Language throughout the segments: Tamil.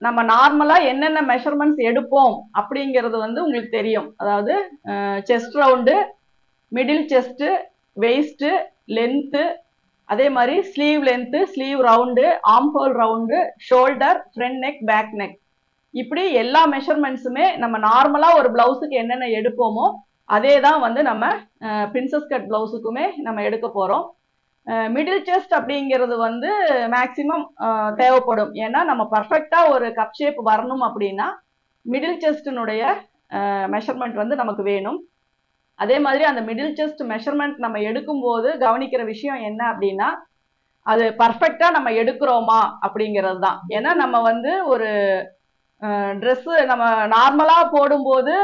நம்ம நார்மலா என்னென்ன மெஷர்மெண்ட்ஸ் எடுப்போம் அப்படிங்கிறது வந்து உங்களுக்கு தெரியும். அதாவது chest round, middle chest, waist, length, அதே மாதிரி sleeve length, sleeve round, arm hole round, shoulder, front neck, back neck, இப்படி எல்லா மெஷர்மெண்ட்ஸுமே நம்ம நார்மலா ஒரு பிளவுஸுக்கு என்னென்ன எடுப்போமோ அதே தான் வந்து நம்ம பிரின்சஸ் கட் பிளவுஸுக்குமே நம்ம எடுக்க போறோம். மிடில் செஸ்ட் அப்படிங்கிறது வந்து மேக்சிமம் தேவைப்படும். ஏன்னா நம்ம பர்ஃபெக்டா ஒரு கப் ஷேப் வரணும் அப்படின்னா மிடில் செஸ்டினுடைய மெஷர்மெண்ட் வந்து நமக்கு வேணும். அதே மாதிரி அந்த மிடில் செஸ்ட் மெஷர்மெண்ட் நம்ம எடுக்கும்போது கவனிக்கிற விஷயம் என்ன அப்படின்னா, அது பர்ஃபெக்டா நம்ம எடுக்கிறோமா அப்படிங்கிறது தான். ஏன்னா நம்ம வந்து ஒரு ட்ரெஸ் நம்ம நார்மலா போடும்போது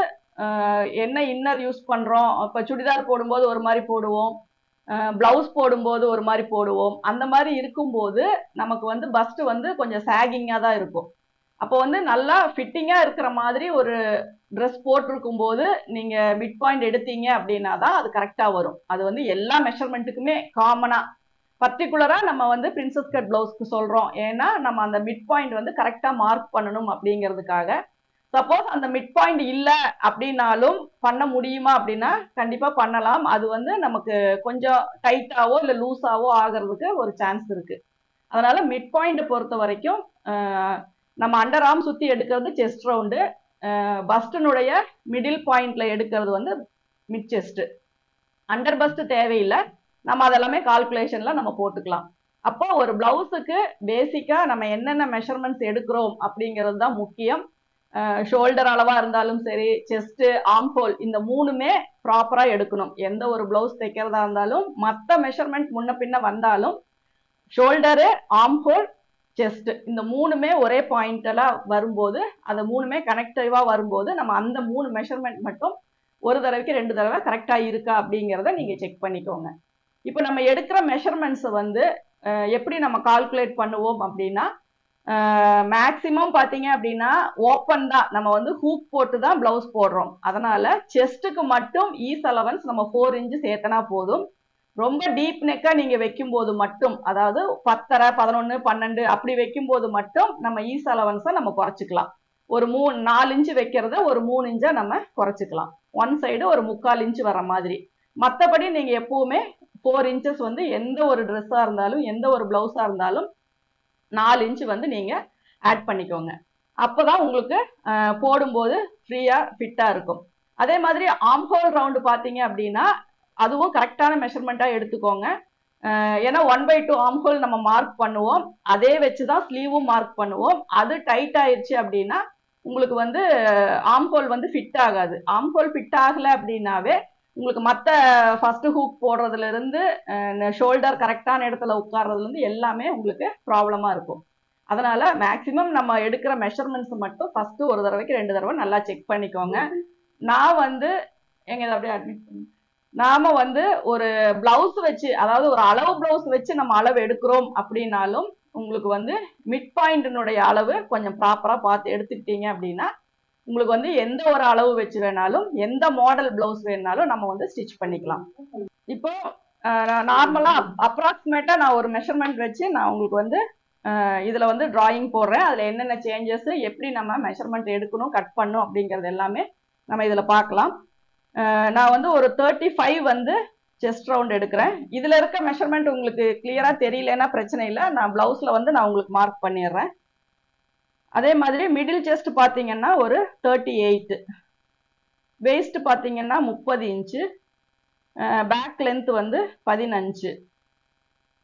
என்ன இன்னர் யூஸ் பண்றோம், இப்போ சுடிதார் போடும்போது ஒரு மாதிரி போடுவோம், பிளவுஸ் போடும்போது ஒரு மாதிரி போடுவோம். அந்த மாதிரி இருக்கும்போது நமக்கு வந்து பஸ்ட் வந்து கொஞ்சம் சாகிங்கா தான் இருக்கும். அப்போ வந்து நல்லா ஃபிட்டிங்கா இருக்கிற மாதிரி ஒரு ட்ரெஸ் போட்டிருக்கும் போது நீங்க மிட் பாயிண்ட் எடுத்தீங்க அப்படின்னா தான் அது கரெக்டா வரும். அது வந்து எல்லா மெஷர்மெண்ட்டுக்குமே காமனா, பர்டிகுலரா நம்ம வந்து பிரின்சஸ் கட் பிளவுஸ்க்கு சொல்றோம். ஏன்னா நம்ம அந்த மிட் பாயிண்ட் வந்து கரெக்டா மார்க் பண்ணணும் அப்படிங்கிறதுக்காக. சப்போஸ் அந்த மிட் பாயிண்ட் இல்ல அப்படின்னாலும் பண்ண முடியுமா அப்படின்னா கண்டிப்பா பண்ணலாம். அது வந்து நமக்கு கொஞ்சம் டைட்டாவோ இல்ல லூஸாவோ ஆகிறதுக்கு ஒரு சான்ஸ் இருக்கு. அதனால மிட் பாயிண்ட் பொறுத்த வரைக்கும் நம்ம அண்டர் ஆர்ம் சுத்தி எடுக்கிறது செஸ்ட் ரவுண்டு, பஸ்டனுடைய மிடில் பாயிண்ட்ல எடுக்கிறது வந்து மிட் செஸ்ட். அண்டர் பஸ்ட் தேவையில்லை, நம்ம அதெல்லாமே கால்குலேஷன்ல நம்ம போட்டுக்கலாம். அப்போ ஒரு பிளவுஸுக்கு பேசிக்கா நம்ம என்னென்ன மெஷர்மெண்ட்ஸ் எடுக்கிறோம் அப்படிங்கிறது தான் முக்கியம். ஷோல்டர் அளவா இருந்தாலும் சரி, செஸ்ட், ஆர்ம் ஹோல், இந்த மூணுமே ப்ராப்பரா எடுக்கணும். எந்த ஒரு பிளவுஸ் தைக்கிறதா இருந்தாலும் மற்ற மெஷர்மெண்ட் முன்ன பின்ன வந்தாலும் ஷோல்டரு, ஆர்ம் ஹோல், செஸ்ட், இந்த மூணுமே ஒரே பாயிண்ட்ல வரும்போது, அந்த மூணுமே கனெக்டிவா வரும்போது நம்ம அந்த 3 மெஷர்மெண்ட் மட்டும் ஒரு தடவைக்கு 2 தடவை கரெக்டா இருக்கா அப்படிங்கிறத நீங்க செக் பண்ணிக்கோங்க. இப்போ நம்ம எடுக்கிற மெஷர்மெண்ட்ஸ் வந்து எப்படி நம்ம கால்குலேட் பண்ணுவோம் அப்படின்னா, மேக்சிமம் பாத்தீங்க அப்படின்னா ஓப்பன் தான், நம்ம வந்து ஹூக் போட்டு தான் பிளவுஸ் போடுறோம். அதனால செஸ்ட்டுக்கு மட்டும் ஈஸ் அலவன்ஸ் நம்ம 4 இன்ச் சேர்த்தனா போதும். ரொம்ப டீப் நெக்கா நீங்க வைக்கும் போது மட்டும், அதாவது 10.5, 11, 12 அப்படி வைக்கும் போது மட்டும் நம்ம ஈஸ் அலவன்ஸை நம்ம குறைச்சிக்கலாம். ஒரு 4 இன்ச் வைக்கிறத ஒரு 3 இன்ச்சா நம்ம குறைச்சிக்கலாம். ஒன் சைடு ஒரு 3/4 இன்ச் வர மாதிரி. மற்றபடி நீங்க எப்பவுமே 4 இன்ச்சஸ் வந்து எந்த ஒரு ட்ரெஸ்ஸா இருந்தாலும் எந்த ஒரு பிளவுஸா இருந்தாலும் 4 இன்ச் வந்து நீங்க ஆட் பண்ணிக்கோங்க. அப்பதான் உங்களுக்கு போடும்போது ஃப்ரீயா ஃபிட்டா இருக்கும். அதே மாதிரி ஆர்ம் ஹோல் ரவுண்டு பாத்தீங்க அப்படின்னா அதுவும் கரெக்டான மெஷர்மெண்டா எடுத்துக்கோங்க. ஏன்னா 1/2 ஆர்ம் ஹோல் நம்ம மார்க் பண்ணுவோம், அதே வச்சுதான் ஸ்லீவும் மார்க் பண்ணுவோம். அது டைட் ஆயிடுச்சு அப்படின்னா உங்களுக்கு வந்து ஆர்ம் ஹோல் வந்து ஃபிட் ஆகாது. ஆர்ம் ஹோல் ஃபிட் ஆகல அப்படின்னாவே உங்களுக்கு மற்ற ஃபர்ஸ்ட் ஹூக் போடுறதுல இருந்து ஷோல்டர் கரெக்டான இடத்துல உட்கார்றதுல இருந்து எல்லாமே உங்களுக்கு ப்ராப்ளமா இருக்கும். அதனால மேக்சிமம் நம்ம எடுக்கிற மெஷர்மெண்ட்ஸ் மட்டும் ஃபர்ஸ்ட் ஒரு தடவைக்கு 2 தடவை நல்லா செக் பண்ணிக்கோங்க. நான் வந்து எங்க இதை அப்படியே அட்மிட் பண்ணி, நாம வந்து ஒரு பிளவுஸ் வச்சு, அதாவது ஒரு அளவு பிளவுஸ் வச்சு நம்ம அளவு எடுக்கிறோம் அப்படின்னாலும் உங்களுக்கு வந்து மிட் பாயிண்டினுடைய அளவு கொஞ்சம் ப்ராப்பரா பார்த்து எடுத்துக்கிட்டீங்க அப்படின்னா உங்களுக்கு வந்து எந்த ஒரு அளவு வச்சு வேணாலும் எந்த மாடல் பிளவுஸ் வேணாலும் நம்ம வந்து ஸ்டிச் பண்ணிக்கலாம். இப்போ நார்மலா அப்ராக்சிமேட்டா நான் ஒரு மெஷர்மெண்ட் வச்சு நான் உங்களுக்கு வந்து இதுல வந்து டிராயிங் போடுறேன். அதுல என்னென்ன சேஞ்சஸ், எப்படி நம்ம மெஷர்மெண்ட் எடுக்கணும், கட் பண்ணும் அப்படிங்கறது எல்லாமே நம்ம இதுல பார்க்கலாம். நான் வந்து ஒரு 35 வந்து செஸ்ட் ரவுண்ட் எடுக்கிறேன். இதுல இருக்க மெஷர்மெண்ட் உங்களுக்கு கிளியரா தெரியலன்னா பிரச்சனை இல்லை, நான் பிளவுஸ்ல வந்து நான் உங்களுக்கு மார்க் பண்ணிடுறேன். அதே மாதிரி மிடில் செஸ்ட் பாத்தீங்கன்னா ஒரு 38, வெயிஸ்ட் பாத்தீங்கன்னா 30 இன்ச்சு, பேக் லென்த் வந்து 15.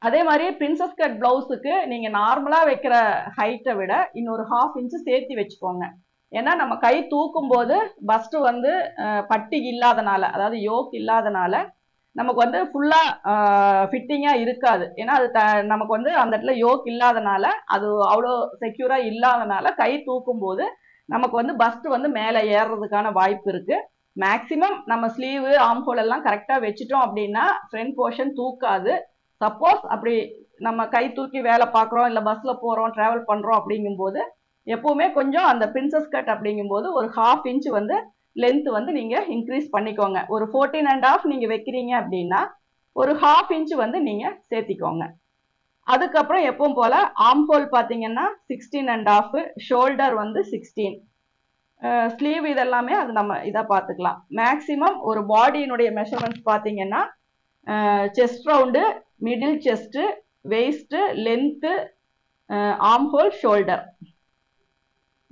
அதே மாதிரி பிரின்சஸ் கட் பிளவுஸுக்கு நீங்க நார்மலா வைக்கிற ஹைட்டை விட இன்னொரு 1/2 இன்ச்சு சேர்த்து வச்சுக்கோங்க. ஏன்னா நம்ம கை தூக்கும் போது பஸ்ட் வந்து பட்டி இல்லாதனால, அதாவது யோக் இல்லாதனால நமக்கு வந்து ஃபுல்லா ஃபிட்டிங்கா இருக்காது. ஏன்னா அது நமக்கு வந்து அந்த இடத்துல யோக் இல்லாதனால, அது அவ்வளோ செக்யூரா இல்லாதனால கை தூக்கும் போது நமக்கு வந்து பஸ்ட் வந்து மேலே ஏறுறதுக்கான வாய்ப்பு இருக்கு. மேக்சிமம் நம்ம ஸ்லீவு, ஆர்ம் ஹோல் எல்லாம் கரெக்டா வச்சுட்டோம் அப்படின்னா ஃப்ரண்ட் போர்ஷன் தூக்காது. சப்போஸ் அப்படி நம்ம கை தூக்கி வேலை பார்க்குறோம், இல்லை பஸ்ல போறோம், டிராவல் பண்றோம் அப்படிங்கும்போது எப்பவுமே கொஞ்சம் அந்த பிரின்சஸ் கட் அப்படிங்கும்போது ஒரு 1/2 இன்ச் வந்து லென்த் வந்து நீங்க இன்க்ரீஸ் பண்ணிக்கோங்க. ஒரு 14.5 நீங்க வைக்கிறீங்க அப்படின்னா ஒரு 1/2 இன்ச் வந்து நீங்க சேர்த்திக்கோங்க. அதுக்கப்புறம் எப்பவும் போல ஆர்ம் ஹோல் பார்த்தீங்கன்னா 16.5, ஷோல்டர் வந்து 16, ஸ்லீவ் இதெல்லாமே அது நம்ம இதை பார்த்துக்கலாம். மேக்சிமம் ஒரு பாடியினுடைய மெஷர்மெண்ட்ஸ் பார்த்தீங்கன்னா chest round, middle chest, waist, length, arm whole, shoulder.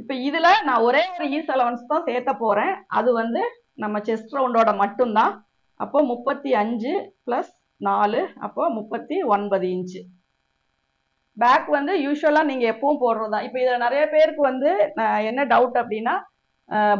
இப்போ இதில் நான் ஒரே ஒரு ஈஸ் அலவன்ஸ் தான் சேர்த்த போகிறேன். அது வந்து நம்ம செஸ்ட் ரவுண்டோட மட்டும்தான். அப்போ 35 + 4, அப்போ 39 இன்ச்சு. பேக் வந்து யூஸ்வலாக நீங்கள் எப்பவும் போடுறது தான். இப்போ இதில் நிறைய பேருக்கு வந்து என்ன டவுட் அப்படின்னா,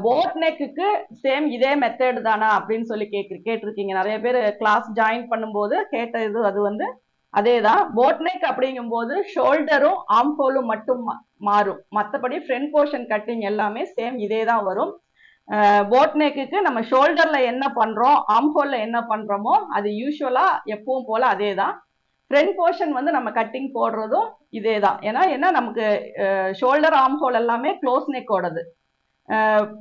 போட் நெக்குக்கு சேம் இதே மெத்தட் தானா அப்படின்னு சொல்லி கேட்டிருக்கீங்க. நிறைய பேர் கிளாஸ் ஜாயின் பண்ணும்போது கேட்ட இது அது வந்து அதே தான். போட் நெக் அப்படிங்கும்போது ஷோல்டரும் ஆர்ம் ஹோலும் மட்டும் மாறும். மற்றபடி ஃப்ரண்ட் போர்ஷன் கட்டிங் எல்லாமே சேம் இதே தான் வரும். போட் நெக்குக்கு நம்ம ஷோல்டர்ல என்ன பண்றோம், ஆர்ம் ஹோல்ல என்ன பண்றோமோ அது யூஸ்வலா எப்பவும் போல அதே தான். ஃப்ரண்ட் போர்ஷன் வந்து நம்ம கட்டிங் போடுறதும் இதே தான். ஏன்னா என்ன நமக்கு ஷோல்டர் ஆர்ம் ஹோல் எல்லாமே க்ளோஸ் நெக்கோடது.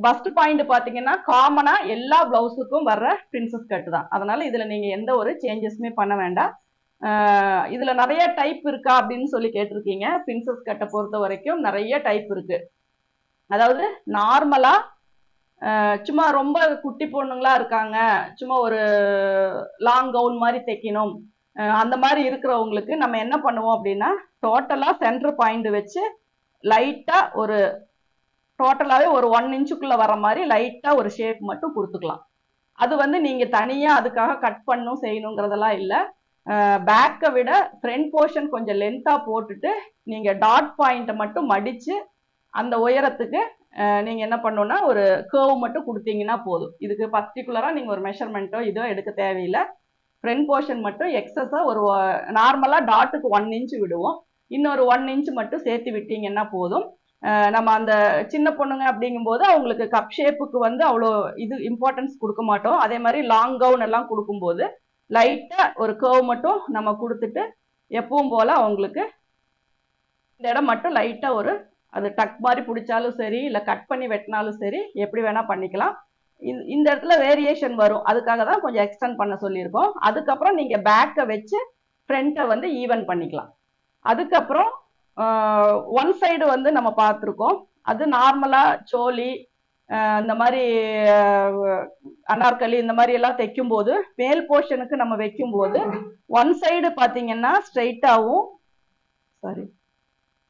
பஸ்ட் பாயிண்ட் பார்த்தீங்கன்னா காமனா எல்லா பிளவுஸுக்கும் வர்ற பிரின்சஸ் கட் தான். அதனால இதுல நீங்க எந்த ஒரு சேஞ்சஸுமே பண்ண வேண்டாம். இதுல நிறைய டைப் இருக்கா அப்படின்னு சொல்லி கேட்டிருக்கீங்க. பிரின்சஸ் கட்டை பொறுத்த வரைக்கும் நிறைய டைப் இருக்கு. அதாவது நார்மலா சும்மா ரொம்ப குட்டி பொண்ணுங்களா இருக்காங்க, சும்மா ஒரு லாங் கவுன் மாதிரி தைக்கணும், அந்த மாதிரி இருக்கிறவங்களுக்கு நம்ம என்ன பண்ணுவோம் அப்படின்னா, டோட்டலா சென்டர் பாயிண்ட் வச்சு லைட்டா ஒரு டோட்டலாவே ஒரு 1 இன்ச்சுக்குள்ள வர மாதிரி லைட்டா ஒரு ஷேப் மட்டும் கொடுத்துக்கலாம். அது வந்து நீங்க தனியா அதுக்காக கட் பண்ணணும் செய்யணுங்கிறதெல்லாம் இல்லை. பேக்கை விட ஃப்ரண்ட் போர்ஷன் கொஞ்சம் லென்த்தா போட்டுட்டு நீங்க டாட் பாயிண்ட்டை மட்டும் மடிச்சு அந்த உயரத்துக்கு நீங்க என்ன பண்ணணும்னா ஒரு கர்வ் மட்டும் கொடுத்தீங்கன்னா போதும். இதுக்கு பர்டிகுலரா நீங்க ஒரு மெஷர்மெண்ட்டோ இதோ எடுக்க தேவையில்லை. ஃப்ரண்ட் போர்ஷன் மட்டும் எக்ஸஸா ஒரு நார்மலா டாட்டுக்கு 1 இன்ச் விடுவோம், இன்னொரு 1 இன்ச் மட்டும் சேர்த்து விட்டீங்கன்னா போதும். நம்ம அந்த சின்ன பொண்ணுங்க அப்படிங்கும்போது அவங்களுக்கு கப் ஷேப்புக்கு வந்து அவ்வளோ இது இம்பார்ட்டன்ஸ் கொடுக்க மாட்டோம். அதே மாதிரி லாங் கவுன் எல்லாம் கொடுக்கும்போது லைட்டா ஒரு கர்வ் மட்டும் நம்ம கொடுத்துட்டு எப்பவும் போல அவங்களுக்கு இந்த இடம் மட்டும் லைட்டா ஒரு அது டக் மாதிரி பிடிச்சாலும் சரி, இல்லை கட் பண்ணி வெட்டினாலும் சரி, எப்படி வேணா பண்ணிக்கலாம். இந்த இடத்துல வேரியேஷன் வரும், அதுக்காக தான் கொஞ்சம் எக்ஸ்டெண்ட் பண்ண சொல்லியிருக்கோம். அதுக்கப்புறம் நீங்க பேக்கை வச்சு ஃப்ரண்ட்டை வந்து ஈவன் பண்ணிக்கலாம். அதுக்கப்புறம் ஒன் சைடு வந்து நம்ம பார்த்துருக்கோம். அது நார்மலா சோலி இந்த மாதிரி அனார்கலி இந்த மாதிரி எல்லாம் தைக்கும் போது மேல் போர்ஷனுக்கு நம்ம வைக்கும் போது ஒன் சைடு பார்த்தீங்கன்னா ஸ்ட்ரைட்டாகவும், சாரி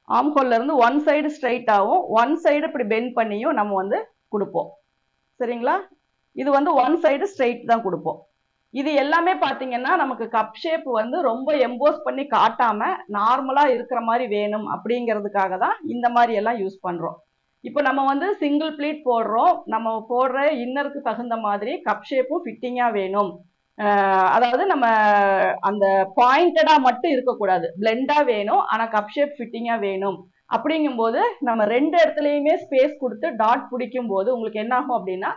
ஆர்ம் ஹோல்ல இருந்து ஒன் சைடு ஸ்ட்ரைட்டாகவும் ஒன் சைடு இப்படி பெண்ட் பண்ணியும் நம்ம வந்து கொடுப்போம். சரிங்களா? இது வந்து ஒன் சைடு ஸ்ட்ரைட் தான் கொடுப்போம். இது எல்லாமே பார்த்தீங்கன்னா நமக்கு கப் ஷேப் வந்து ரொம்ப எம்போஸ் பண்ணி காட்டாம நார்மலா இருக்கிற மாதிரி வேணும் அப்படிங்கிறதுக்காக தான் இந்த மாதிரி எல்லாம் யூஸ் பண்றோம். இப்போ நம்ம வந்து சிங்கிள் ப்ளீட் போடுறோம், நம்ம போடுற இன்னருக்கு தகுந்த மாதிரி கப் ஷேப்பும் ஃபிட்டிங்கா வேணும். அதாவது நம்ம அந்த பாயிண்டடா மட்டும் இருக்கக்கூடாது, பிளெண்டா வேணும், ஆனா கப் ஷேப் ஃபிட்டிங்கா வேணும். அப்படிங்கும்போது நம்ம ரெண்டு இடத்துலையுமே ஸ்பேஸ் கொடுத்து டாட் பிடிக்கும் போது உங்களுக்கு என்ன ஆகும் அப்படின்னா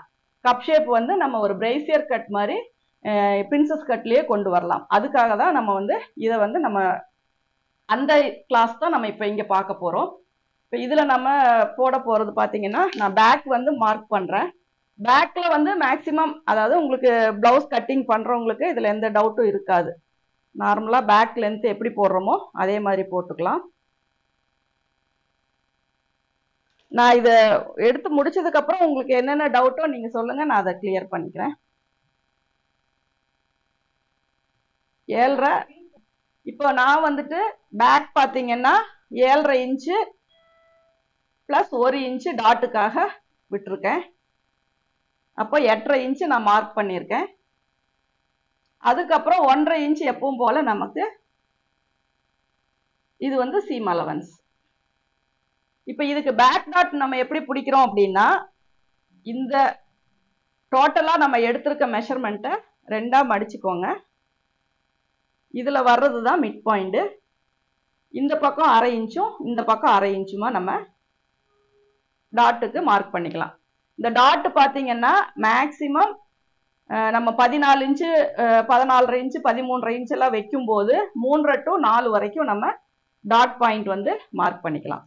கப் ஷேப் வந்து நம்ம ஒரு பிரேசியர் கட் மாதிரி பிரின்சஸ் கட்லயே கொண்டு வரலாம். அதுக்காக தான் நம்ம வந்து இதை வந்து நம்ம அந்த கிளாஸ் தான் நம்ம இப்போ இங்கே பார்க்க போறோம். இப்போ இதில் நம்ம போட போறது பார்த்தீங்கன்னா நான் பேக் வந்து மார்க் பண்றேன். பேக்ல வந்து மேக்சிமம் அதாவது உங்களுக்கு பிளவுஸ் கட்டிங் பண்றவங்களுக்கு இதுல எந்த டவுட்டும் இருக்காது. நார்மலா பேக் லென்த் எப்படி போடுறோமோ அதே மாதிரி போட்டுக்கலாம். நான் இதை எடுத்து முடிச்சதுக்கு அப்புறம் உங்களுக்கு என்னென்ன டவுட்டோ நீங்க சொல்லுங்க, நான் அதை கிளியர் பண்ணிக்கிறேன். 7.5. இப்போ நான் வந்துட்டு பேக் பார்த்தீங்கன்னா 7.5 இன்ச்சு பிளஸ் 1 இன்ச்சு டாட்டுக்காக விட்டுருக்கேன். அப்போ 8.5 இன்ச்சு நான் மார்க் பண்ணியிருக்கேன். அதுக்கப்புறம் 1.5 இன்ச்சு எப்பவும் போல நமக்கு இது வந்து சீம் அலவன்ஸ். இப்போ இதுக்கு பேக் டாட் நம்ம எப்படி பிடிக்கிறோம் அப்படின்னா இந்த டோட்டலா நம்ம எடுத்திருக்க மெஷர்மெண்ட்டை ரெண்டா மடிச்சுக்கோங்க. இதுல வர்றது தான் மிட் பாயிண்ட். இந்த பக்கம் 1/2 இன்ச்சும் இந்த பக்கம் 1/2 இன்ச்சுமா நம்ம டாட்டுக்கு மார்க் பண்ணிக்கலாம். இந்த டாட் பார்த்தீங்கன்னா மேக்சிமம் நம்ம 14 இன்ச்சு 14.5 இன்ச்சு 13.5 இன்ச்சு எல்லாம் வைக்கும் போது 3 to 4 வரைக்கும் நம்ம டாட் பாயிண்ட் வந்து மார்க் பண்ணிக்கலாம்.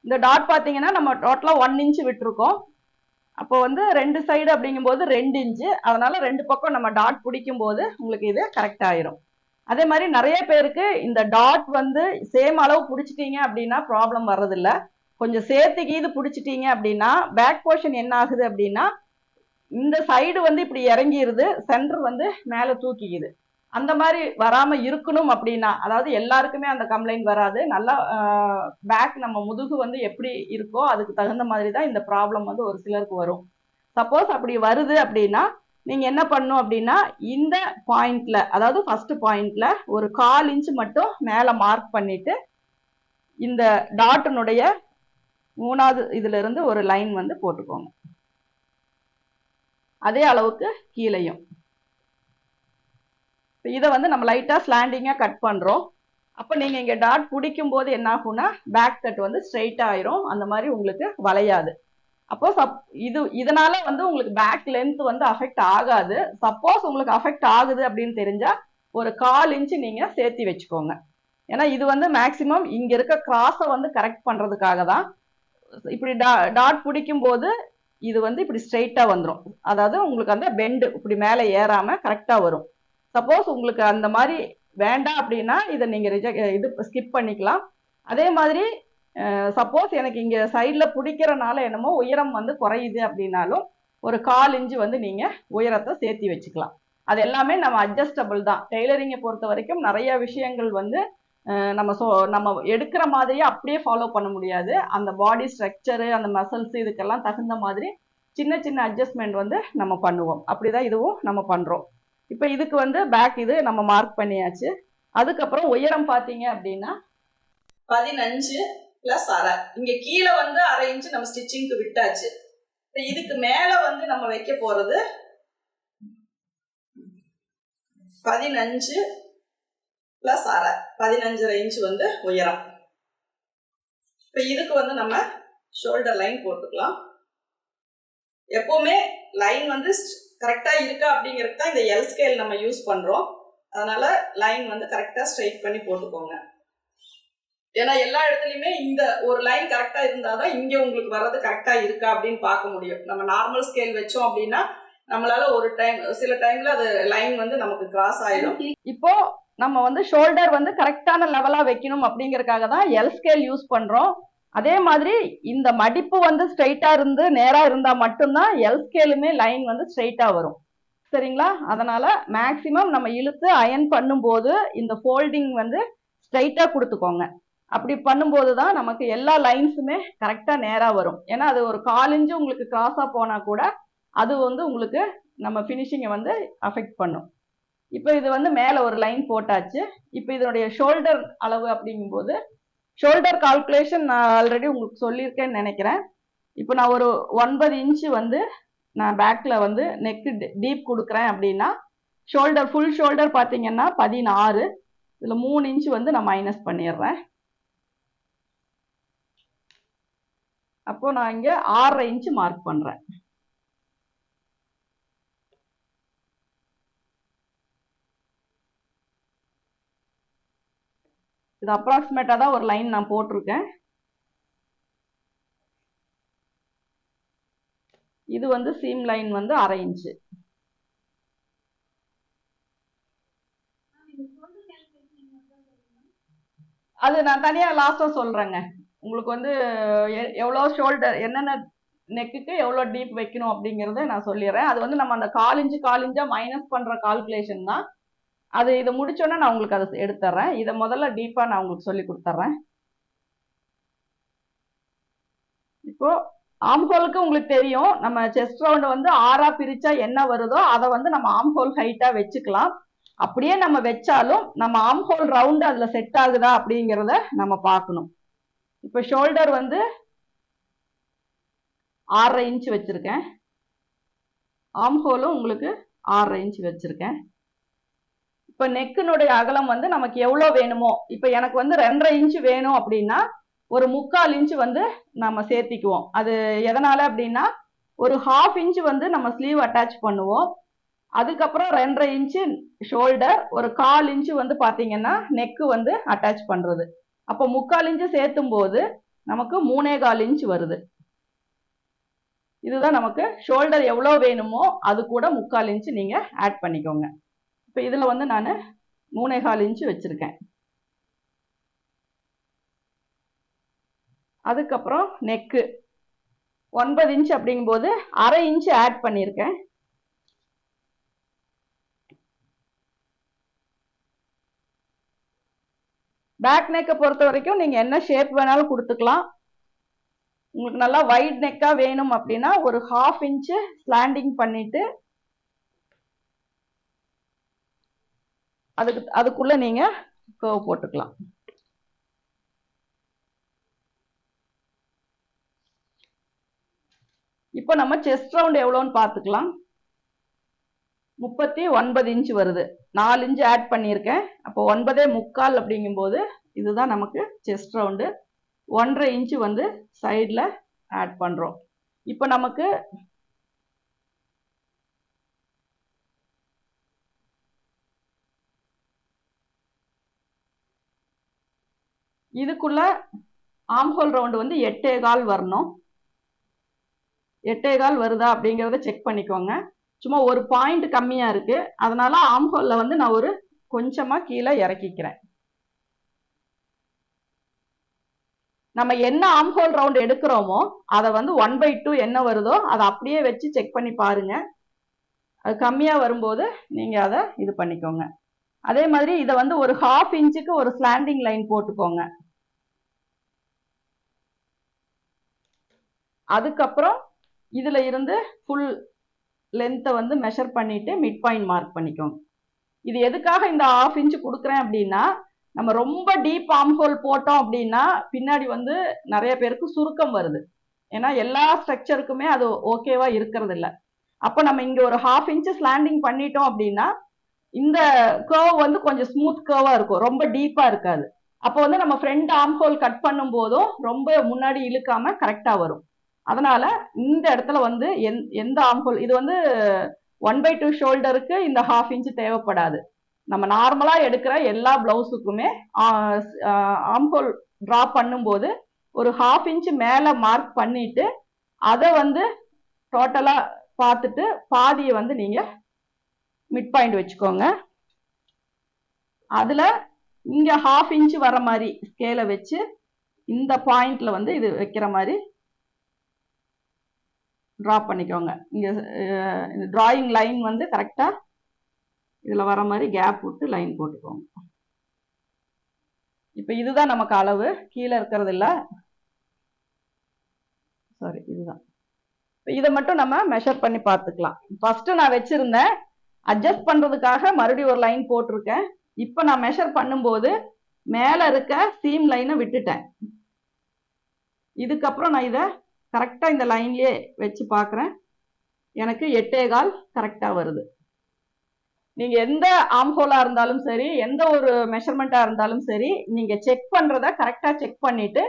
இந்த டாட் பார்த்தீங்கன்னா நம்ம டோட்டலா 1 இன்ச்சு விட்டுருக்கோம். அப்போ வந்து 2 சைடு அப்படிங்கும்போது 2 இன்ச்சு, அதனால 2 பக்கம் நம்ம டாட் பிடிக்கும் போது உங்களுக்கு இது கரெக்ட் ஆயிரும். அதே மாதிரி நிறைய பேருக்கு இந்த டாட் வந்து சேம் அளவு பிடிச்சிட்டீங்க அப்படின்னா ப்ராப்ளம் வர்றதில்ல. கொஞ்சம் சேர்த்து கீது பிடிச்சிட்டீங்க அப்படின்னா பேக் போர்ஷன் என்ன ஆகுது அப்படின்னா இந்த சைடு வந்து இப்படி இறங்கிருது, சென்டர் வந்து மேலே தூக்கிக்குது. அந்த மாதிரி வராம இருக்கணும் அப்படின்னா, அதாவது எல்லாருக்குமே அந்த கம்ப்ளைண்ட் வராது. நல்லா பேக் நம்ம முதுகு வந்து எப்படி இருக்கோ அதுக்கு தகுந்த மாதிரி தான் இந்த ப்ராப்ளம் வந்து ஒரு சிலருக்கு வரும். சப்போஸ் அப்படி வருது அப்படின்னா நீங்க என்ன பண்ணணும் அப்படின்னா இந்த பாயிண்ட்ல, அதாவது ஃபர்ஸ்ட் பாயிண்ட்ல ஒரு 1/4 இன்ச் மட்டும் மேல மார்க் பண்ணிட்டு இந்த டாட்டினுடைய 3வது இதுல இருந்து ஒரு லைன் வந்து போட்டுக்கோங்க. அதே அளவுக்கு கீழையும். இதை வந்து நம்ம லைட்டா ஸ்லாண்டிங்கா கட் பண்றோம். அப்ப நீங்க இங்க டாட் பிடிக்கும் போது என்ன ஆகும்னா பேக் கட் வந்து ஸ்ட்ரெயிட்டா ஆயிரும், அந்த மாதிரி உங்களுக்கு வளையாது. அப்போ இதனால வந்து உங்களுக்கு பேக் லென்த் வந்து அஃபெக்ட் ஆகாது. சப்போஸ் உங்களுக்கு அஃபெக்ட் ஆகுது அப்படின்னு தெரிஞ்சா ஒரு 1/4 இன்ச் நீங்க சேர்த்தி வச்சுக்கோங்க. ஏன்னா இது வந்து மேக்சிமம் இங்க இருக்க கிராஸை வந்து கரெக்ட் பண்றதுக்காக தான். இப்படி டாட் பிடிக்கும் போது இது வந்து இப்படி ஸ்ட்ரெயிட்டா வந்துடும், அதாவது உங்களுக்கு அந்த பெண்டு இப்படி மேலே ஏறாம கரெக்டா வரும். சப்போஸ் உங்களுக்கு அந்த மாதிரி வேண்டாம் அப்படின்னா இதை நீங்க இது ஸ்கிப் பண்ணிக்கலாம். அதே மாதிரி சப்போஸ் எனக்கு இங்க சைட்ல பிடிக்கிறனால என்னமோ உயரம் வந்து குறையுது அப்படின்னாலும் ஒரு 1/4 இன்ச் வந்து நீங்க உயரத்தை சேர்த்தி வச்சுக்கலாம். அது எல்லாமே நம்ம அட்ஜஸ்டபிள் தான். டெய்லரிங்கை பொறுத்த வரைக்கும் நிறைய விஷயங்கள் வந்து நம்ம எடுக்கிற மாதிரியே அப்படியே ஃபாலோ பண்ண முடியாது. அந்த பாடி ஸ்ட்ரக்சரு, அந்த மசில்ஸ் இதுக்கெல்லாம் தகுந்த மாதிரி சின்ன சின்ன அட்ஜஸ்ட்மெண்ட் வந்து நம்ம பண்ணுவோம். அப்படிதான் இதுவும் நம்ம பண்றோம். இப்போ இதுக்கு வந்து பேக் இது நம்ம மார்க் பண்ணியாச்சு. அதுக்கப்புறம் உயரம் பார்த்தீங்க அப்படின்னா 15 + அரை. இங்க கீழே வந்து 1/2 இன்ச் நம்ம ஸ்டிச்சிங்க்கு விட்டாச்சு. இப்போ இதுக்கு மேல வந்து நம்ம வைக்க போறது 15 + அரை, 15.5 இன்ச் வந்து உயரம். இப்போ இதுக்கு வந்து நம்ம ஷோல்டர் லைன் போட்டுக்கலாம். எப்பவுமே லைன் வந்து கரெக்டா இருக்கா அப்படிங்கிறது தான் இந்த எல் ஸ்கேல் நம்ம யூஸ் பண்றோம். அதனால லைன் வந்து கரெக்டா ஸ்ட்ரைட் பண்ணி போட்டுக்கோங்க. ஏன்னா எல்லா இடத்துலையுமே இந்த ஒரு லைன் கரெக்டா இருந்தாதான் இங்க உங்களுக்கு வர்றது கரெக்டா இருக்கா அப்படின்னு பார்க்க முடியும். நம்ம நார்மல் ஸ்கேல் வச்சோம் அப்படின்னா நம்மளால ஒரு டைம் சில டைம்ல அது லைன் வந்து நமக்கு கிராஸ் ஆயிடும். இப்போ நம்ம வந்து ஷோல்டர் வந்து கரெக்டான லெவலா வைக்கணும் அப்படிங்கறதுக்காக தான் எல் ஸ்கேல் யூஸ் பண்றோம். அதே மாதிரி இந்த மடிப்பு வந்து ஸ்ட்ரெயிட்டா இருந்து நேரா இருந்தா மட்டும்தான் எல் ஸ்கேலுமே லைன் வந்து ஸ்ட்ரெயிட்டா வரும். சரிங்களா? அதனால மேக்சிமம் நம்ம இழுத்து அயன் பண்ணும்போது இந்த ஃபோல்டிங் வந்து ஸ்ட்ரெயிட்டா கொடுத்துக்கோங்க. அப்படி பண்ணும்போது தான் நமக்கு எல்லா லைன்ஸுமே கரெக்டா நேரா வரும். ஏன்னா அது ஒரு 1/4 இன்ச் உங்களுக்கு கிராஸா போனா கூட அது வந்து உங்களுக்கு நம்ம ஃபினிஷிங்கை வந்து அஃபெக்ட் பண்ணும். இப்போ இது வந்து மேலே ஒரு லைன் போட்டாச்சு. இப்போ இதனுடைய ஷோல்டர் அளவு அப்படிங்கும்போது ஷோல்டர் கால்குலேஷன் நான் ஆல்ரெடி உங்களுக்கு சொல்லியிருக்கேன்னு நினைக்கிறேன். இப்போ நான் ஒரு 9 இன்ச்சு வந்து நான் பேக்கில் வந்து நெக்கு டீப் கொடுக்குறேன் அப்படின்னா ஷோல்டர் ஃபுல் ஷோல்டர் பார்த்தீங்கன்னா 16. இதில் 3 இன்ச்சு வந்து நான் மைனஸ் பண்ணிடுறேன். அப்போ நான் இங்கே 6.5 இன்ச்சு மார்க் பண்ணுறேன். இது அப்ராக்சிமேட்டாக தான் ஒரு லைன் நான் போட்டிருக்கேன். இது வந்து சீம் லைன் வந்து 1/2 இன்ச்சு. அது நான் தனியாக லாஸ்ட்டாக சொல்கிறேங்க. உங்களுக்கு வந்து எவ்வளோ ஷோல்டர் என்னென்ன நெக்குக்கு எவ்வளோ டீப் வைக்கணும் அப்படிங்கிறத நான் சொல்லிடுறேன். அது வந்து நம்ம அந்த 1/4 இன்ச்சாக மைனஸ் பண்ணுற கால்குலேஷன் தான். அது இதை முடிச்சோன்னா நான் உங்களுக்கு அதை எடுத்துறேன். இதை முதல்ல டீப்பாக நான் உங்களுக்கு சொல்லி கொடுத்துட்றேன். இப்போ ஆம்ஹோலுக்கு உங்களுக்கு தெரியும், நம்ம செஸ்ட் ரவுண்ட் வந்து 6ஆ பிரிச்சா என்ன வருதோ அதை வந்து நம்ம ஆம்ஹோல் ஹைட்டா வச்சுக்கலாம். அப்படியே நம்ம வச்சாலும் நம்ம ஆம்ஹோல் ரவுண்ட் அதுல செட் ஆகுதா அப்படிங்கிறத நம்ம பார்க்கணும். இப்போ ஷோல்டர் வந்து 6.5 இன்ச் வச்சிருக்கேன். ஆம்ஹோலும் உங்களுக்கு 6.5 இன்ச் வச்சிருக்கேன். இப்போ நெக்கினுடைய அகலம் வந்து நமக்கு எவ்வளோ வேணுமோ, இப்போ எனக்கு வந்து 2.5 இன்ச் வேணும் அப்படின்னா ஒரு 3/4 இன்ச் வந்து நம்ம சேர்த்திக்குவோம். அது எதனால அப்படின்னா ஒரு 1/2 இன்ச் வந்து நம்ம ஸ்லீவ் அட்டாச் பண்ணுவோம். அதுக்கப்புறம் 2.5 இன்ச்சு ஷோல்டர், ஒரு 1/4 இன்ச்சு வந்து பார்த்தீங்கன்னா நெக்கு வந்து அட்டாச் பண்ணுறது. அப்போ 3/4 இன்ச்சு சேர்த்தும் போது நமக்கு 3.25 இன்ச் வருது. இதுதான் நமக்கு ஷோல்டர் எவ்வளோ வேணுமோ அது கூட 3/4 இன்ச்சு நீங்க ஆட் பண்ணிக்கோங்க. இப்போ இதுல வந்து நான் 3.25 இன்ச்சு வச்சிருக்கேன். அதுக்கப்புறம் நெக்கு 9 இன்ச் அப்படிங்கும்போது 1/2 இன்ச்சு ஆட் பண்ணியிருக்கேன். பேக் நெக்கை பொறுத்த வரைக்கும் நீங்க என்ன ஷேப் வேணாலும் கொடுத்துக்கலாம். உங்களுக்கு நல்லா வைட் நெக்கா வேணும் அப்படின்னா ஒரு 1/2 இன்ச்சு ஸ்லாண்டிங் பண்ணிட்டு அதுக்குள்ள நீங்க கர்வ் போட்டுக்கலாம். இப்போ நம்ம செஸ்ட் ரவுண்ட் எவ்வளோன்னு பார்த்துக்கலாம். 39 இன்ச் வருது. 4 இன்ச் ஆட் பண்ணியிருக்கேன். அப்போ 9.25 அப்படிங்கும்போது இதுதான் நமக்கு செஸ்ட் ரவுண்டு. 1.5 இன்ச்சு வந்து சைடில் ஆட் பண்ணுறோம். இப்போ நமக்கு இதுக்குள்ள ஆம்ஹோல் ரவுண்டு வந்து 8.25 வரணும். 8.25 வருதா அப்படிங்கிறத செக் பண்ணிக்கோங்க. சும்மா ஒரு பாயிண்ட் கம்மியா இருக்கு, அதனால ஆம்ஹோல்ல வந்து நான் ஒரு கொஞ்சமா கீழே இறக்கிக்கிறேன். நம்ம என்ன ஆம்ஹோல் ரவுண்ட் எடுக்கிறோமோ அதை வந்து 1/2 என்ன வருதோ அதை அப்படியே வச்சு செக் பண்ணி பாருங்க. அது கம்மியா வரும்போது நீங்க அதை இது பண்ணிக்கோங்க. அதே மாதிரி இதை வந்து ஒரு 1/2 இன்ச்சுக்கு ஒரு ஸ்லாண்டிங் லைன் போட்டுக்கோங்க. அதுக்கப்புறம் இதுல இருந்து ஃபுல் லென்த்தை வந்து மெஷர் பண்ணிட்டு மிட் பாயிண்ட் மார்க் பண்ணிக்கோங்க. இது எதுக்காக இந்த 1/2 இன்ச் கொடுக்குறேன் அப்படின்னா, நம்ம ரொம்ப டீப் ஆம்ஹோல் போட்டோம் அப்படின்னா பின்னாடி வந்து நிறைய பேருக்கு சுருக்கம் வருது. ஏன்னா எல்லா ஸ்ட்ரக்சருக்குமே அது ஓகேவா இருக்கிறது இல்லை. அப்போ நம்ம இங்க ஒரு 1/2 இன்ச் ஸ்லாண்டிங் பண்ணிட்டோம் அப்படின்னா இந்த கர்வ் வந்து கொஞ்சம் ஸ்மூத் கர்வா இருக்கும், ரொம்ப டீப்பா இருக்காது. அப்போ வந்து நம்ம ஃப்ரண்ட் ஆம்ஹோல் கட் பண்ணும் போதும் ரொம்ப முன்னாடி இழுக்காம கரெக்டா வரும். அதனால இந்த இடத்துல வந்து எந்த ஆம்ஹோல் இது வந்து 1/2 ஷோல்டருக்கு இந்த 1/2 இன்ச் தேவைப்படாது. நம்ம நார்மலா எடுக்கிற எல்லா பிளவுஸுக்குமே ஆம்ஹோல் டிரா பண்ணும்போது ஒரு 1/2 இன்ச் மேல மார்க் பண்ணிட்டு அதை வந்து டோட்டலா பார்த்துட்டு பாதியை வந்து நீங்க மிட் பாயிண்ட் வச்சுக்கோங்க. அதுல இங்க 1/2 இன்ச் வர மாதிரி ஸ்கேலை வச்சு இந்த பாயிண்ட்ல வந்து இது வைக்கிற மாதிரி டிரா பண்ணிக்கோங்க. இங்க டிராயிங் லைன் வந்து கரெக்டா இதுல வர மாதிரி கேப் விட்டு லைன் போட்டுக்கோங்க. இப்ப இதுதான் நமக்கு அளவு, கீழே இருக்கிறது இல்ல, சாரி இதுதான். இதை மட்டும் நம்ம மெஷர் பண்ணி பார்த்துக்கலாம். ஃபர்ஸ்ட் நான் வச்சிருந்தேன், அட்ஜஸ்ட் பண்றதுக்காக மறுபடியும் ஒரு லைன் போட்டிருக்கேன். இப்ப நான் மெஷர் பண்ணும்போது மேல இருக்க சீம் லைனை விட்டுட்டேன். இதுக்கப்புறம் நான் இதை கரெக்டா இந்த லைன்லயே வச்சு பார்க்குறேன். எனக்கு 8.25 கரெக்டா வருது. நீங்க எந்த ஆம்ஹோலா இருந்தாலும் சரி, எந்த ஒரு மெஷர்மெண்டா இருந்தாலும் சரி, நீங்க செக் பண்றத கரெக்டா செக் பண்ணிட்டு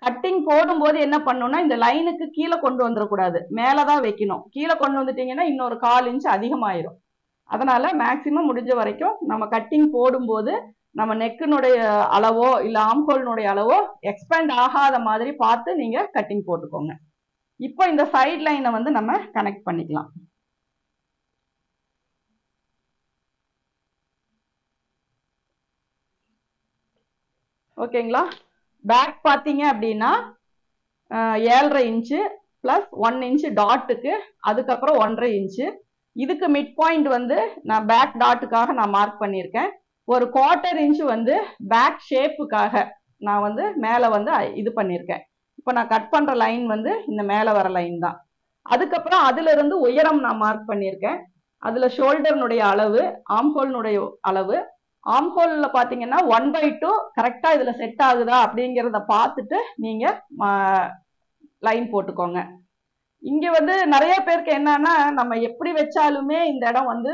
கட்டிங் போடும்போது என்ன பண்ணணும்னா இந்த லைனுக்கு கீழே கொண்டு வந்துடக்கூடாது, மேலதான் வைக்கணும். கீழே கொண்டு வந்துட்டீங்கன்னா இன்னொரு 1/4 இன்ச் அதிகமாயிரும். அதனால மேக்சிமம் முடிஞ்ச வரைக்கும் நம்ம கட்டிங் போடும்போது நம்ம நெக்கினுடைய அளவோ இல்ல ஆம்ஹோலினுடைய அளவோ எக்ஸ்பேண்ட் ஆகாத மாதிரி பார்த்து நீங்க கட்டிங் போட்டுக்கோங்க. இப்போ இந்த சைட் லைனை வந்து நம்ம கனெக்ட் பண்ணிக்கலாம். ஓகேங்களா? பேக் பார்த்தீங்க அப்படின்னா 7.5 இன்ச்சு பிளஸ் 1 இன்ச்சு டாட்டுக்கு, அதுக்கப்புறம் 1.5 இன்ச்சு. இதுக்கு மிட் பாயிண்ட் வந்து நான் பேக் டாட்டுக்காக நான் மார்க் பண்ணியிருக்கேன். ஒரு 1/4 இன்ச்சு வந்து பேக் ஷேப்புக்காக நான் வந்து மேலே வந்து இது பண்ணியிருக்கேன். இப்போ நான் கட் பண்ற லைன் வந்து இந்த மேலே வர லைன் தான். அதுக்கப்புறம் அதுல இருந்து உயரம் நான் மார்க் பண்ணியிருக்கேன். அதுல ஷோல்டர்னுடைய அளவு, ஆம்ஹோல்னுடைய அளவு. ஆம்ஹோல்ல பாத்தீங்கன்னா 1/2 கரெக்டா இதுல செட் ஆகுதா அப்படிங்கிறத பார்த்துட்டு நீங்க லைன் போட்டுக்கோங்க. இங்க வந்து நிறைய பேருக்கு என்னன்னா நம்ம எப்படி வச்சாலுமே இந்த இடம் வந்து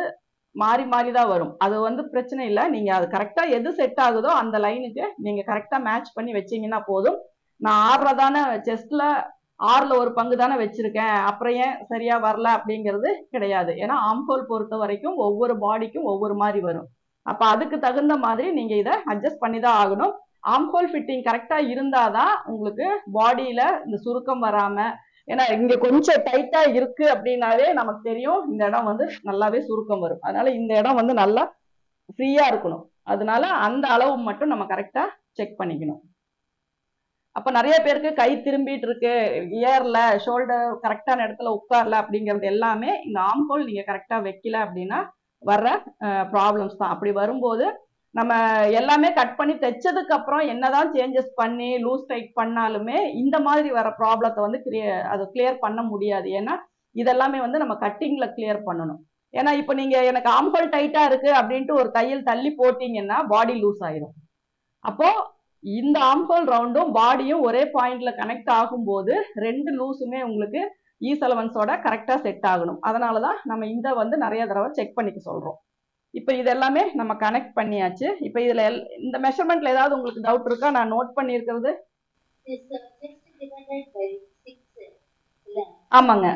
மாறி மாறி தான் வரும். அது வந்து பிரச்சனை இல்லை, நீங்க அது கரெக்டா எது செட் ஆகுதோ அந்த லைனுக்கு நீங்க கரெக்டா மேட்ச் பண்ணி வச்சீங்கன்னா போதும். நான் 6 தானே செஸ்ட்ல 6ல் ஒரு பங்கு தானே வச்சிருக்கேன், அப்புறம் ஏன் சரியா வரல அப்படிங்கிறது கிடையாது. ஏன்னா ஆம்ஹோல் பொறுத்த வரைக்கும் ஒவ்வொரு பாடிக்கும் ஒவ்வொரு மாதிரி வரும். அப்ப அதுக்கு தகுந்த மாதிரி நீங்க இதை அட்ஜஸ்ட் பண்ணி தான் ஆகணும். ஆம்ஹோல் ஃபிட்டிங் கரெக்டா இருந்தாதான் உங்களுக்கு பாடியில இந்த சுருக்கம் வராம ஏன்னா இங்க கொஞ்சம் டைட்டா இருக்கு அப்படின்னாலே நமக்கு தெரியும் இந்த இடம் வந்து நல்லாவே சுருக்கம் வரும். அதனால இந்த இடம் வந்து நல்லா ஃப்ரீயா இருக்கணும். அதனால அந்த அளவு மட்டும் நம்ம கரெக்டா செக் பண்ணிக்கணும். அப்ப நிறைய பேருக்கு கை திரும்பிட்டு இருக்கு, ஏர்ல, ஷோல்டர் கரெக்டான இடத்துல உட்கார்ல அப்படிங்கிறது எல்லாமே இந்த ஆம்ஹோல் நீங்க கரெக்டா வைக்கல அப்படின்னா வர்ற ப்ராப்ளம்ஸ் தான். அப்படி வரும்போது நம்ம எல்லாமே கட் பண்ணி தைச்சதுக்கு அப்புறம் என்னதான் சேஞ்சஸ் பண்ணி லூஸ் டைட் பண்ணாலுமே இந்த மாதிரி வர ப்ராப்ளத்தை வந்து அதை கிளியர் பண்ண முடியாது. ஏன்னா இதெல்லாமே வந்து நம்ம கட்டிங்ல கிளியர் பண்ணணும். ஏன்னா இப்ப நீங்க எனக்கு ஆம்ஹோல் டைட்டா இருக்கு அப்படின்ட்டு ஒரு தையல் தள்ளி போட்டீங்கன்னா பாடி லூஸ் ஆயிரும். அப்போ இந்த ஆம்ஹோல் ரவுண்டும் பாடியும் ஒரே பாயிண்ட்ல கனெக்ட் ஆகும்போது ரெண்டு லூஸுமே உங்களுக்கு ஈசலவன்ஸோட கரெக்டா செட் ஆகணும். அதனாலதான் நம்ம இந்த வந்து நிறைய தடவை செக் பண்ணிக்க சொல்றோம். இப்ப இது எல்லாமே நம்ம கனெக்ட் பண்ணியாச்சு. இப்ப இதுல இந்த மெஷர்மெண்ட்ல ஏதாவது உங்களுக்கு டவுட் இருக்கா? நான் நோட் பண்ணியிருக்கிறது. ஆமாங்க.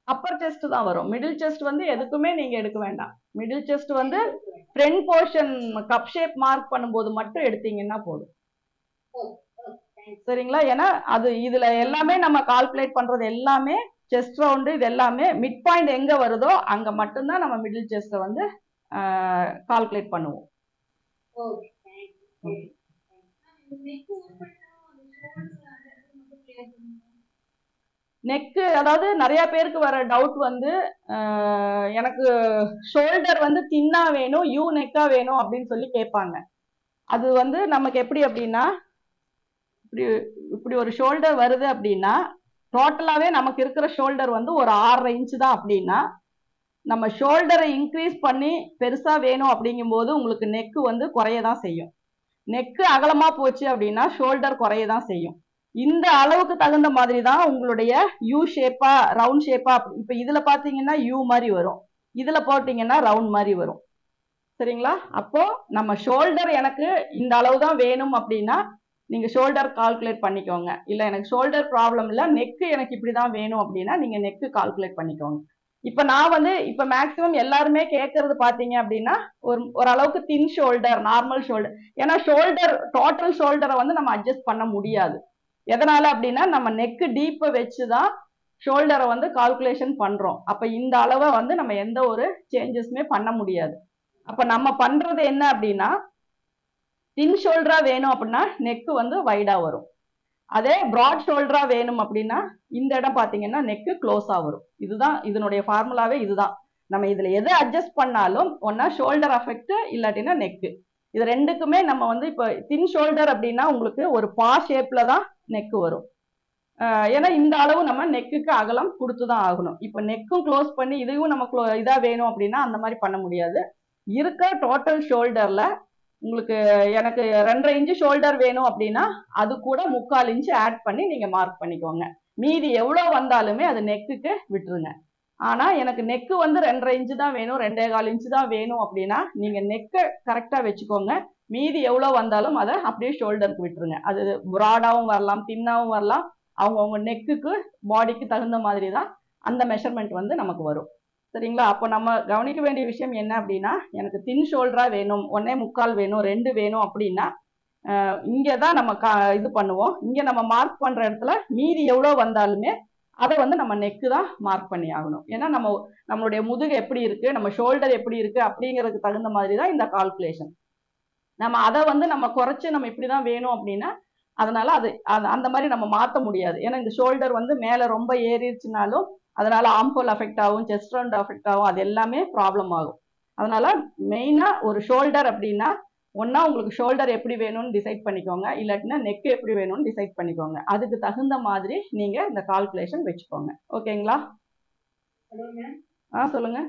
அப்பர் செஸ்ட் தான் வரும். மிடில் செஸ்ட் வந்து எதுக்குமே நீங்க எடுக்க வேண்டாம். மிடில் செஸ்ட் வந்து front portion cup shape mark பண்ணும்போது மட்டும் எடுத்தீங்கன்னா போதும். சரிங்களா? ஏன்னா அது இதுல எல்லாமே நம்ம கால்குலேட் பண்றது எல்லாமே செஸ்ட் ரவுண்டு, இது எல்லாமே மிட் பாயிண்ட் எங்க வருதோ அங்க மட்டும்தான் நம்ம மிடில் செஸ்ட வந்து கால்குலேட் பண்ணுவோம். நெக்கு, அதாவது நிறைய பேருக்கு வர டவுட் வந்து எனக்கு ஷோல்டர் வந்து தின்னா வேணும், யூ நெக்கா வேணும் அப்படின்னு சொல்லி கேட்பாங்க. அது வந்து நமக்கு எப்படி அப்படின்னா, இப்படி ஒரு ஷோல்டர் வருது அப்படின்னா டோட்டலாவே நமக்கு இருக்கிற ஷோல்டர் வந்து ஒரு 6.5 இன்ச்சு தான். அப்படின்னா நம்ம ஷோல்டரை இன்க்ரீஸ் பண்ணி பெருசா வேணும் அப்படிங்கும்போது உங்களுக்கு நெக்கு வந்து குறையதான் செய்யும். நெக்கு அகலமா போச்சு அப்படின்னா ஷோல்டர் குறையதான் செய்யும். இந்த அளவுக்கு தகுந்த மாதிரி தான் உங்களுடைய யூ ஷேப்பா ரவுண்ட் ஷேப்பா. இப்ப இதுல பாத்தீங்கன்னா யூ மாதிரி வரும், இதுல போட்டீங்கன்னா ரவுண்ட் மாதிரி வரும். சரிங்களா? அப்போ நம்ம ஷோல்டர் எனக்கு இந்த அளவு தான் வேணும் அப்படின்னா நீங்க ஷோல்டர் கால்குலேட் பண்ணிக்கோங்க. இல்ல எனக்கு ஷோல்டர் ப்ராப்ளம் இல்ல, நெக்கு எனக்கு இப்படிதான் வேணும் அப்படின்னா நீங்க நெக்கு கால்குலேட் பண்ணிக்கோங்க. இப்ப நான் வந்து இப்ப மேக்சிமம் எல்லாருமே கேட்கறது பாத்தீங்க அப்படின்னா ஒரு அளவுக்கு தின் ஷோல்டர், நார்மல் ஷோல்டர். ஏன்னா ஷோல்டர் டோட்டல் ஷோல்டரை வந்து நம்ம அட்ஜஸ்ட் பண்ண முடியாது. எதனால அப்படின்னா நம்ம நெக்கு டீப்பை வச்சுதான் ஷோல்டரை வந்து கால்குலேஷன் பண்றோம். அப்ப இந்த அளவை வந்து நம்ம எந்த ஒரு சேஞ்சஸுமே பண்ண முடியாது. அப்ப நம்ம பண்றது என்ன அப்படின்னா தின் ஷோல்டரா வேணும் அப்படின்னா நெக்கு வந்து வைடா வரும். அதே பிராட் ஷோல்டரா வேணும் அப்படின்னா இந்த இடம் பாத்தீங்கன்னா நெக்கு க்ளோஸா வரும். இதுதான் இதனுடைய ஃபார்முலாவே இதுதான். நம்ம இதுல எதை அட்ஜஸ்ட் பண்ணாலும் ஒன்னா ஷோல்டர் அஃபெக்ட் இல்லாட்டினா நெக்கு. இது ரெண்டுக்குமே நம்ம வந்து இப்ப தின் ஷோல்டர் அப்படின்னா உங்களுக்கு ஒரு பா ஷேப்ல தான் நெக்கு வரும். ஏன்னா இந்த அளவு நம்ம நெக்குக்கு அகலம் கொடுத்துதான் ஆகணும். இப்ப நெக்கும் க்ளோஸ் பண்ணி இதையும் நம்ம இதா வேணும் அப்படின்னா அந்த மாதிரி பண்ண முடியாது. இருக்க டோட்டல் ஷோல்டர்ல உங்களுக்கு எனக்கு 2.5 இன்ச்சு ஷோல்டர் வேணும் அப்படின்னா அது கூட 3/4 இன்ச்சு ஆட் பண்ணி நீங்க மார்க் பண்ணிக்கோங்க. மீதி எவ்வளவு வந்தாலுமே அது நெக்குக்கு விட்டுருங்க. ஆனா எனக்கு நெக்கு வந்து 2.5 இன்ச்சு தான் வேணும், 2.25 இன்ச்சு தான் வேணும் அப்படின்னா நீங்க நெக்கை கரெக்டா வச்சுக்கோங்க. மீதி எவ்வளவு வந்தாலும் அதை அப்படியே ஷோல்டருக்கு விட்டுருங்க. அது ப்ராடாவும் வரலாம், தின்னாவும் வரலாம். அவங்கவுங்க நெக்குக்கு பாடிக்கு தகுந்த மாதிரி தான் அந்த மெஷர்மெண்ட் வந்து நமக்கு வரும். சரிங்களா? அப்போ நம்ம கவனிக்க வேண்டிய விஷயம் என்ன அப்படின்னா எனக்கு தின் ஷோல்டரா வேணும், 1.25 வேணும், 2 வேணும் அப்படின்னா இங்கதான் நம்ம இது பண்ணுவோம். இங்க நம்ம மார்க் பண்ற இடத்துல மீதி எவ்வளவு வந்தாலுமே அதை வந்து நம்ம நெக்கு தான் மார்க் பண்ணி ஆகணும். ஏன்னா நம்மளுடைய முதுகு எப்படி இருக்கு, நம்ம ஷோல்டர் எப்படி இருக்கு அப்படிங்கிறதுக்கு தகுந்த மாதிரி தான் இந்த கால்குலேஷன். நம்ம அதை வந்து நம்ம குறைச்சு நம்ம இப்படிதான் வேணும் அப்படின்னா அதனால அந்த மாதிரி நம்ம மாற்ற முடியாது. ஏன்னா இந்த ஷோல்டர் வந்து மேல ரொம்ப ஏறிடுச்சுனாலும் அதனால ஆம்ஹோல் அஃபெக்ட் ஆகும், செஸ்ட் ரவுண்ட் அஃபெக்ட் ஆகும், அது எல்லாமே ப்ராப்ளம் ஆகும். அதனால மெயினா ஒரு ஷோல்டர் அப்படின்னா ஒன்னா உங்களுக்கு ஷோல்டர் எப்படி வேணும்னு டிசைட் பண்ணிக்கோங்க, இல்லாட்டினா நெக் எப்படி வேணும்னு டிசைட் பண்ணிக்கோங்க. அதுக்கு தகுந்த மாதிரி நீங்க இந்த கால்குலேஷன் வச்சுக்கோங்க. ஓகேங்களா? சொல்லுங்க.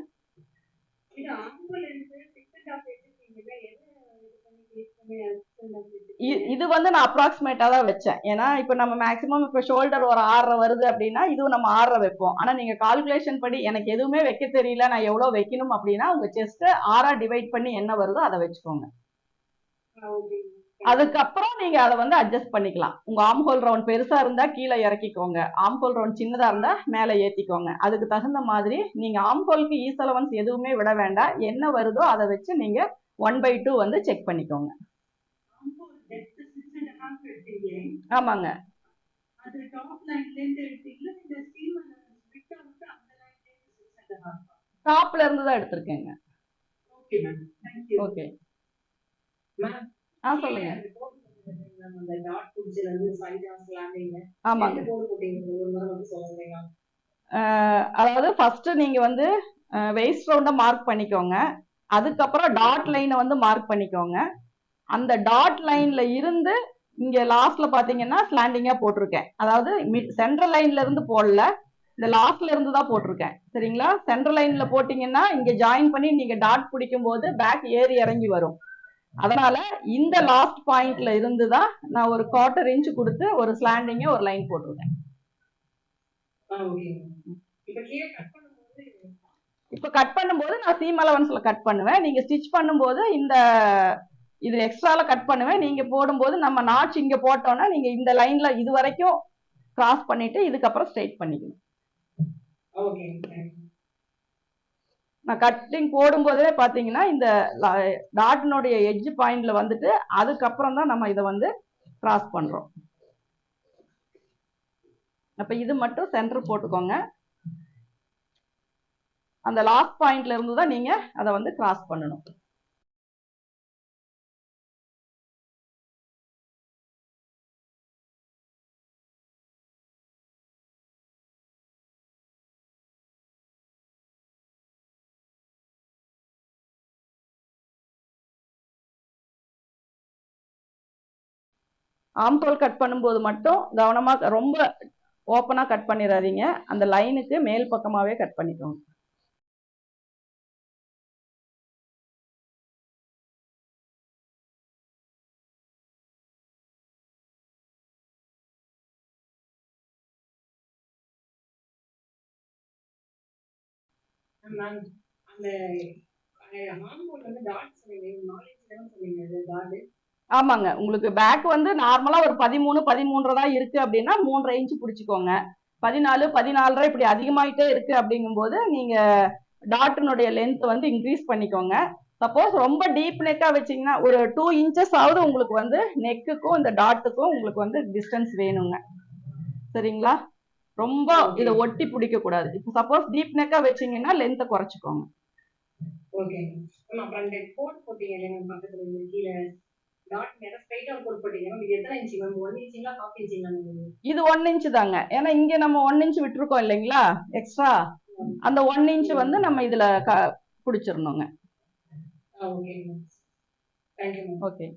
இது வந்து நான் அப்ராக்சிமேட்டா தான் வச்சேன். ஏன்னா இப்ப நம்ம மேக்சிமம் இப்ப ஷோல்டர் ஒரு 6.5 வருது அப்படின்னா இதுவும் நம்ம 6.5 வைப்போம். ஆனா நீங்க கால்குலேஷன் படி எனக்கு எதுவுமே வைக்க தெரியல, நான் எவ்வளவு வைக்கணும் அப்படின்னா உங்க செஸ்ட் 6 டிவைட் பண்ணி என்ன வருதோ அதை வச்சுக்கோங்க. அதுக்கப்புறம் நீங்க அதை வந்து அட்ஜஸ்ட் பண்ணிக்கலாம். உங்க ஆம்ஹோல் ரவுண்ட் பெருசா இருந்தா கீழே இறக்கிக்கோங்க, ஆம்ஹோல் ரவுண்ட் சின்னதா இருந்தா மேல ஏத்திக்கோங்க. அதுக்கு தகுந்த மாதிரி நீங்க ஆம்ஹோலுக்கு ஈசலவன்ஸ் எதுவுமே விட வேண்டாம். என்ன வருதோ அதை வச்சு நீங்க 1/2 வந்து செக் பண்ணிக்கோங்க. ஆமாங்க. டாப்ல இருந்து தான் எடுத்திருக்கேங்க. ஓகே. சொல்லுங்க. ஆமாங்க. அதாவது ஃபர்ஸ்ட் நீங்க வந்து வெயிஸ்ட் ரவுண்ட மார்க் பண்ணிக்கோங்க. அதுக்கப்புறம் டாட் லைனை வந்து மார்க் பண்ணிக்கோங்க. அந்த டாட் லைன்ல இருந்து இங்க லாஸ்ட்ல பாத்தீங்கன்னா ஸ்லாண்டிங்கா போட்டிருக்கேன். அதாவது சென்ட்ரல் லைன்ல இருந்து போடல, இந்த லாஸ்ட்ல இருந்து தான் போட்டிருக்கேன். சரிங்களா? சென்ட்ரல் லைன்ல போட்டீங்கன்னா இங்க ஜாயின் பண்ணி நீங்க டாட் பிடிக்கும் போது பேக் ஏறி இறங்கி வரும். அதனால இந்த லாஸ்ட் பாயிண்ட்ல இருந்து தான் நான் ஒரு 1/4 இன்ச் கொடுத்து ஒரு ஸ்லாண்டிங்க ஒரு லைன் போட்டிருக்கேன். இப்ப கட் பண்ணும்போது நான் சீம் அலவன்ஸ்ல கட் பண்ணுவேன். நீங்க ஸ்டிச் பண்ணும்போது இந்த இது எக்ஸ்ட்ரால கட் பண்ணுவேன். நீங்க போடும்போது நம்ம நாட்ச் இங்க போட்டோம்னா நீங்க இந்த லைன்ல இது வரைக்கும் கிராஸ் பண்ணிட்டு இதுக்கப்புறம் ஸ்ட்ரைட் பண்ணிக்கணும். நான் கட்டிங் போடும்போதே பாத்தீங்கன்னா இந்த டாட்னுடைய எட்ஜ் பாயிண்ட்ல வந்துட்டு அதுக்கப்புறம் தான் நம்ம இதை வந்து கிராஸ் பண்றோம். அப்ப இது மட்டும் சென்டர் போட்டுக்கோங்க. அந்த லாஸ்ட் பாயிண்ட்ல இருந்து தான் நீங்க அதை வந்து கிராஸ் பண்ணணும். ஆம்ஹோல் கட் பண்ணும்போது மட்டும் கவனமா ரொம்ப ஓப்பனா கட் பண்ணிடாதீங்க. அந்த லைனுக்கு மேல் பக்கமாவே கட் பண்ணிக்கோங்க. ஆமாங்க. உங்களுக்கு பேக் வந்து நார்மலா ஒரு 13, 13 தான் இருக்கு அப்படின்னா 3.5 இன்ச் பிடிச்சிக்கோங்க. 14, 14 இப்படி அதிகமாயிட்டே இருக்கு அப்படிங்கும்போது நீங்க டாட்டினுடைய லென்த் வந்து இன்க்ரீஸ் பண்ணிக்கோங்க. சப்போஸ் ரொம்ப டீப் நெக்கா வச்சீங்கன்னா ஒரு 2 இன்ச்சஸ் ஆவது உங்களுக்கு வந்து நெக்குக்கும் இந்த டாட்டுக்கும் உங்களுக்கு வந்து டிஸ்டன்ஸ் வேணுங்க. சரிங்களா? ரொம்ப இதை ஒட்டி பிடிக்க கூடாது. இப்போ சப்போஸ் டீப் நெக்கா வச்சீங்கன்னா லென்த்தை குறைச்சிக்கோங்க. இது 1 இன்ச் தாங்க. ஏன்னா இங்க நம்ம 1 இன்ச் விட்டுருக்கோம் இல்லைங்களா எக்ஸ்ட்ரா, அந்த 1 இன்ச் வந்து நம்ம இதுல பிடிச்சிடணுங்க. ஓகே.